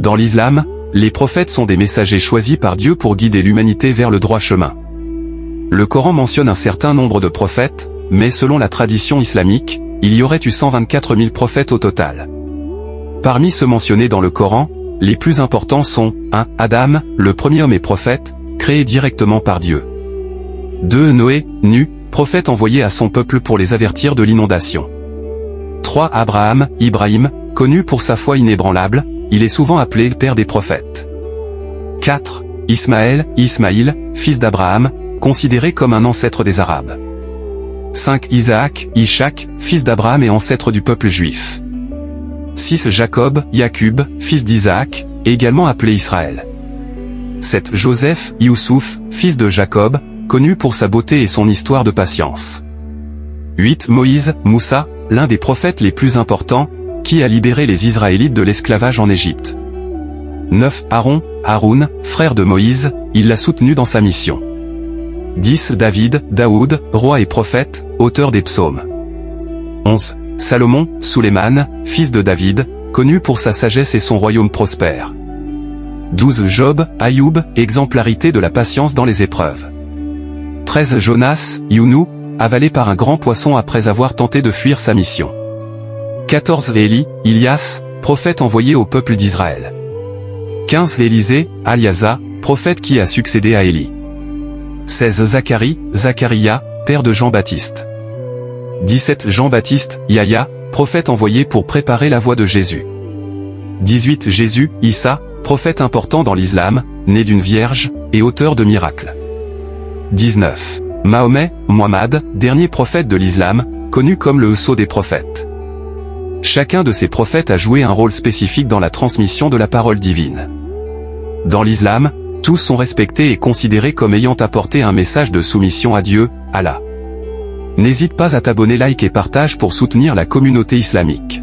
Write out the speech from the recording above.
Dans l'islam, les prophètes sont des messagers choisis par Dieu pour guider l'humanité vers le droit chemin. Le Coran mentionne un certain nombre de prophètes, mais selon la tradition islamique, il y aurait eu 124 000 prophètes au total. Parmi ceux mentionnés dans le Coran, les plus importants sont 1. Adam, le premier homme et prophète, créé directement par Dieu. 2. Noé, nu, prophète envoyé à son peuple pour les avertir de l'inondation. 3. Abraham, Ibrahim, connu pour sa foi inébranlable, il est souvent appelé le père des prophètes. 4. Ismaël, Ismaïl, fils d'Abraham, considéré comme un ancêtre des Arabes. 5. Isaac, Ishak, fils d'Abraham et ancêtre du peuple juif. 6. Jacob, Yakub, fils d'Isaac, également appelé Israël. 7. Joseph, Youssouf, fils de Jacob, connu pour sa beauté et son histoire de patience. 8. Moïse, Moussa, l'un des prophètes les plus importants, qui a libéré les Israélites de l'esclavage en Égypte. 9. Aaron, Haroun, frère de Moïse, il l'a soutenu dans sa mission. 10. David, Daoud, roi et prophète, auteur des psaumes. 11. Salomon, Sulayman, fils de David, connu pour sa sagesse et son royaume prospère. 12. Job, Ayoub, exemplarité de la patience dans les épreuves. 13. Jonas, Younou, avalé par un grand poisson après avoir tenté de fuir sa mission. 14. Élie, Ilias, prophète envoyé au peuple d'Israël. 15. Élisée, Aliasa, prophète qui a succédé à Élie. 16. Zacharie, Zacharia, père de Jean-Baptiste. 17. Jean-Baptiste, Yahya, prophète envoyé pour préparer la voie de Jésus. 18. Jésus, Issa, prophète important dans l'islam, né d'une vierge, et auteur de miracles. 19. Mahomet, Muhammad, dernier prophète de l'islam, connu comme le sceau des prophètes. Chacun de ces prophètes a joué un rôle spécifique dans la transmission de la parole divine. Dans l'islam, tous sont respectés et considérés comme ayant apporté un message de soumission à Dieu, Allah. N'hésite pas à t'abonner, like et partage pour soutenir la communauté islamique.